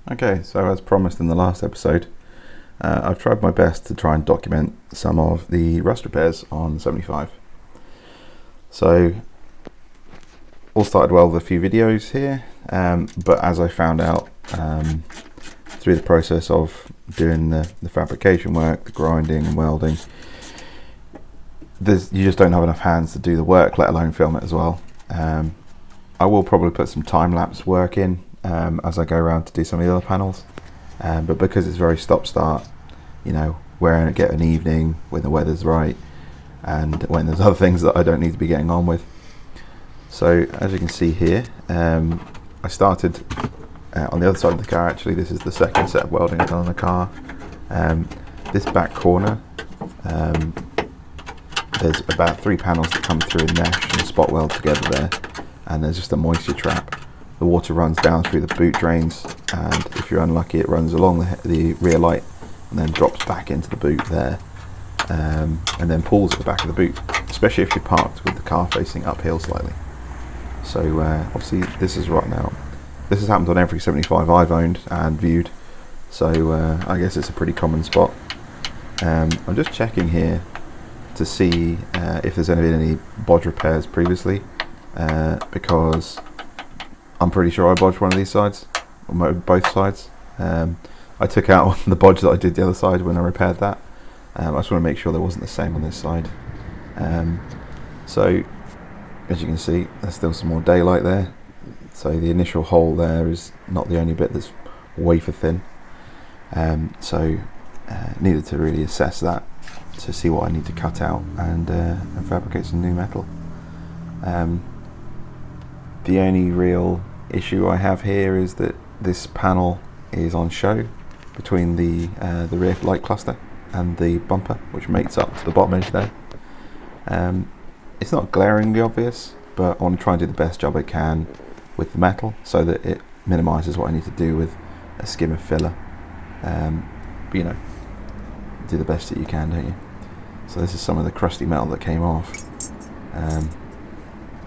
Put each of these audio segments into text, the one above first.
Okay, so as promised in the last episode, I've tried my best to try and document some of the rust repairs on the 75. So, all started well with a few videos here, but as I found out through the process of doing the fabrication work, the grinding and welding, you just don't have enough hands to do the work, let alone film it as well. I will probably put some time-lapse work in as I go around to do some of the other panels, but because it's very stop-start, you know, where I get an evening when the weather's right and when there's other things that I don't need to be getting on with. So as you can see here, I started on the other side of the car. Actually, this is the second set of welding I've done on the car. This back corner, there's about 3 panels that come through and mesh and spot weld together there, and there's just a moisture trap. The water runs down through the boot drains, and if you're unlucky it runs along the rear light and then drops back into the boot there, and then pulls at the back of the boot, especially if you're parked with the car facing uphill slightly. So obviously this is right now. This has happened on every 75 I've owned and viewed, so I guess it's a pretty common spot. I'm just checking here to see if there's been any bodge repairs previously, because I'm pretty sure I bodged one of these sides, or both sides. I took out the bodge that I did the other side when I repaired that. I just want to make sure there wasn't the same on this side. So as you can see, there's still some more daylight there. So the initial hole there is not the only bit that's wafer thin. So needed to really assess that to see what I need to cut out and fabricate some new metal. The only real issue I have here is that this panel is on show between the rear light cluster and the bumper, which mates up to the bottom edge there. It's not glaringly obvious, but I want to try and do the best job I can with the metal so that it minimises what I need to do with a skim of filler. But you know, do the best that you can, don't you? So this is some of the crusty metal that came off.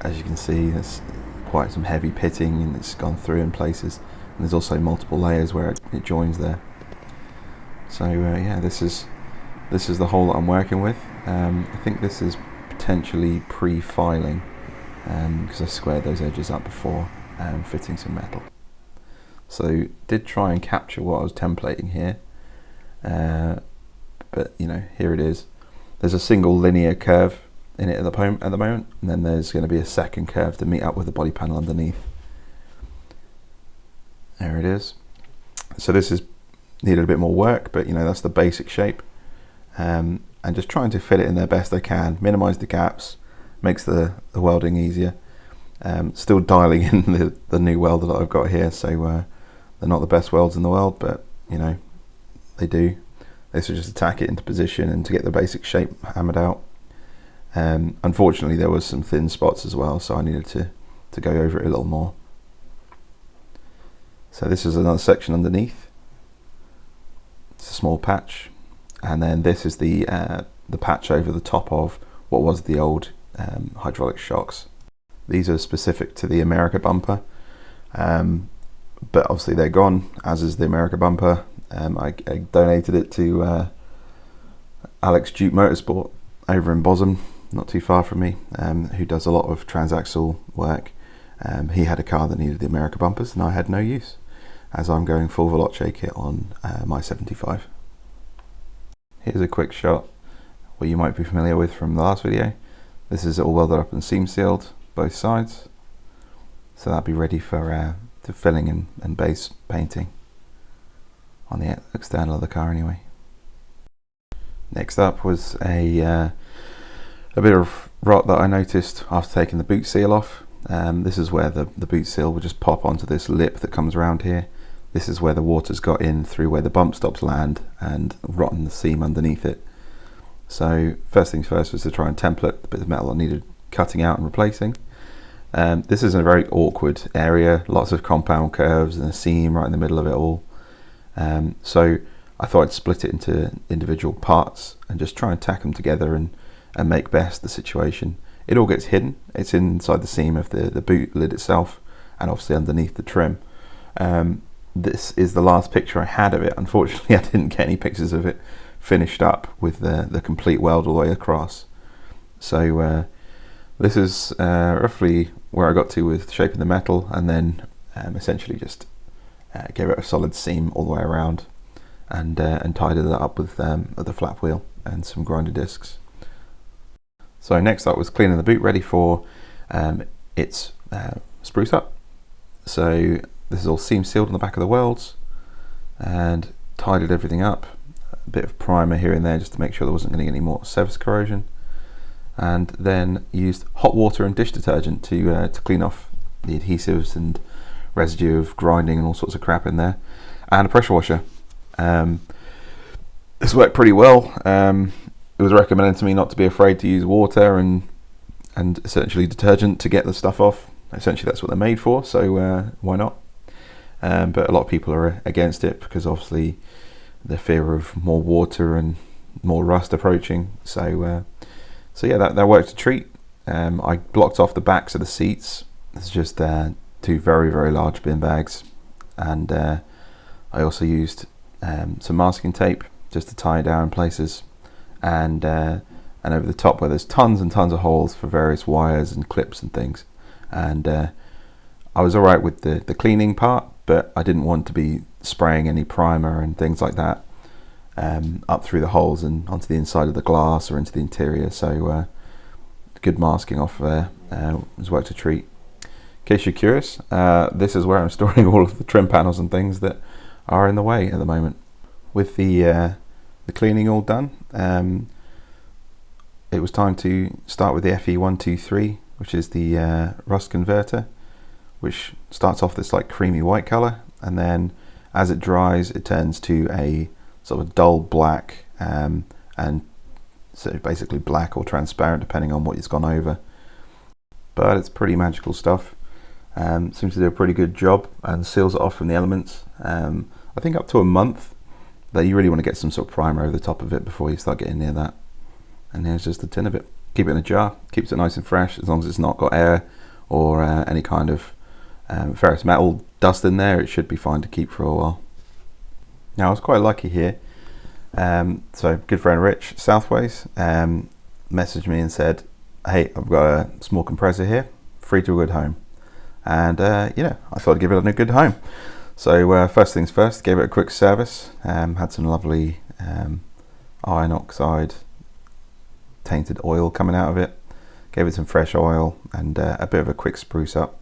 As you can see, there's quite some heavy pitting and it's gone through in places, and there's also multiple layers where it joins there. So yeah, this is the hole that I'm working with. I think this is potentially pre-filing, because I squared those edges up before fitting some metal. So did try and capture what I was templating here, but you know, here it is. There's a single linear curve in it at the moment, and then there's going to be a second curve to meet up with the body panel underneath. There it is. So this is needed a bit more work, but you know, that's the basic shape, and just trying to fit it in there best I can, minimize the gaps, makes the welding easier. Still dialing in the new welder that I've got here, so they're not the best welds in the world, but you know, they do. This will just attack it into position and to get the basic shape hammered out. Unfortunately there was some thin spots as well, so I needed to go over it a little more. So this is another section underneath. It's a small patch, and then this is the patch over the top of what was the old hydraulic shocks. These are specific to the America bumper, but obviously they're gone, as is the America bumper. I donated it to Alex Duke Motorsport over in Bosham, not too far from me, who does a lot of transaxle work. He had a car that needed the America bumpers, and I had no use, as I'm going full Veloce kit on my 75. Here's a quick shot what you might be familiar with from the last video. This is all welded up and seam sealed both sides, so that'll be ready for filling and base painting on the external of the car anyway. Next up was a bit of rot that I noticed after taking the boot seal off. This is where the boot seal will just pop onto this lip that comes around here. This is where the water's got in through where the bump stops land and rotten the seam underneath it. So first things first was to try and template the bit of metal I needed cutting out and replacing. This is a very awkward area, lots of compound curves and a seam right in the middle of it all. So I thought I'd split it into individual parts and just try and tack them together and make best the situation. It all gets hidden. It's inside the seam of the boot lid itself, and obviously underneath the trim. this is the last picture I had of it. Unfortunately, I didn't get any pictures of it finished up with the complete weld all the way across. So this is roughly where I got to with shaping the metal, and then essentially just gave it a solid seam all the way around, and tidied that up with the flap wheel and some grinder discs. So next up was cleaning the boot ready for its spruce up. So this is all seam sealed on the back of the welds, and tidied everything up. A bit of primer here and there just to make sure there wasn't going to get any more surface corrosion, and then used hot water and dish detergent to clean off the adhesives and residue of grinding and all sorts of crap in there, and a pressure washer. This worked pretty well. It was recommended to me not to be afraid to use water and essentially detergent to get the stuff off. Essentially that's what they're made for, so why not? But a lot of people are against it because obviously the fear of more water and more rust approaching. So yeah, that worked a treat. I blocked off the backs of the seats. It's just two very, very large bin bags, and I also used some masking tape just to tie it down in places, and over the top where there's tons and tons of holes for various wires and clips and things. And I was alright with the cleaning part, but I didn't want to be spraying any primer and things like that up through the holes and onto the inside of the glass or into the interior. So good masking off there has worked a treat. In case you're curious, this is where I'm storing all of the trim panels and things that are in the way at the moment. With the cleaning all done, it was time to start with the FE123, which is the rust converter, which starts off this like creamy white color, and then as it dries it turns to a sort of dull black, and so basically black or transparent depending on what it's gone over. But it's pretty magical stuff. Seems to do a pretty good job and seals it off from the elements. I think up to a month, but you really want to get some sort of primer over the top of it before you start getting near that. And here's just a tin of it. Keep it in a jar, keeps it nice and fresh, as long as it's not got air or any kind of ferrous metal dust in there. It should be fine to keep for a while. Now I was quite lucky here. So good friend Rich Southways messaged me and said, hey, I've got a small compressor here, free to a good home. And I thought I'd give it a good home. So first things first, gave it a quick service. Had some lovely iron oxide tainted oil coming out of it. Gave it some fresh oil and a bit of a quick spruce up.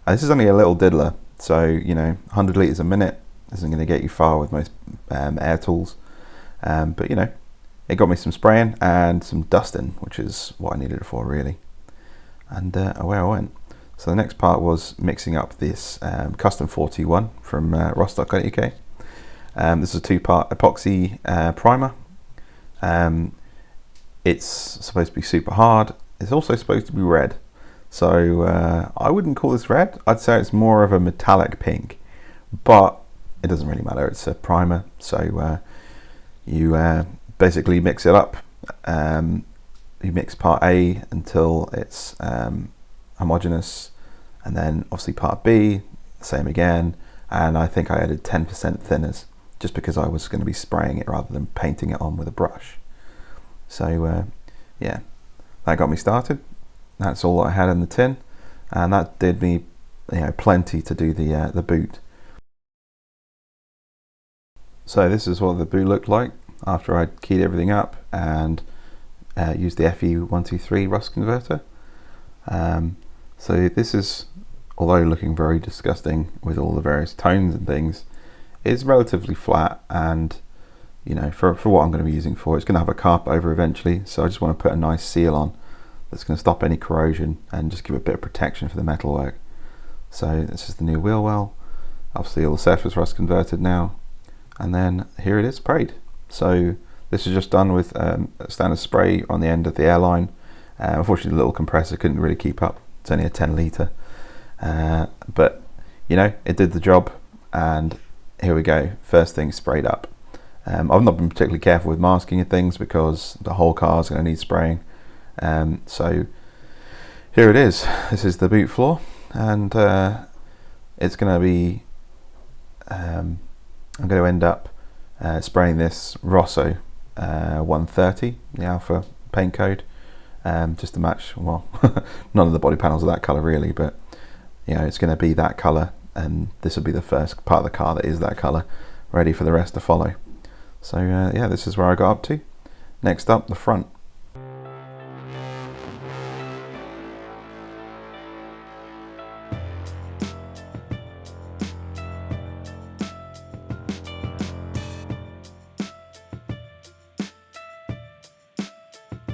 This is only a little diddler, so 100 litres a minute isn't going to get you far with most air tools. But it got me some spraying and some dusting, which is what I needed it for really. And away I went. So the next part was mixing up this custom 421 from ross.co.uk. This is a two-part epoxy primer. It's supposed to be super hard. It's also supposed to be red. So I wouldn't call this red. I'd say it's more of a metallic pink, but it doesn't really matter. It's a primer. So you basically mix it up. You mix part A until it's homogeneous, and then obviously part B, same again. And I think I added 10% thinners just because I was going to be spraying it rather than painting it on with a brush. So yeah, that got me started. That's all I had in the tin, and that did me plenty to do the boot. So this is what the boot looked like after I'd keyed everything up and used the FE123 rust converter. So this is, although looking very disgusting with all the various tones and things, it's relatively flat, and for what I'm going to be using for, it's going to have a carpet over eventually, so I just want to put a nice seal on that's going to stop any corrosion and just give it a bit of protection for the metalwork. So this is the new wheel well. Obviously all the surface rust converted now, and then here it is sprayed. So this is just done with a standard spray on the end of the airline. Unfortunately the little compressor couldn't really keep up. It's only a 10 litre, but it did the job, and here we go, first thing sprayed up. I've not been particularly careful with masking and things because the whole car is going to need spraying. So here it is. This is the boot floor, and it's going to be I'm going to end up spraying this Rosso 130, the Alpha paint code, just to match, well, none of the body panels are that colour really, but you know, it's going to be that colour, and this will be the first part of the car that is that colour, ready for the rest to follow. So yeah, this is where I got up to. Next up, the front.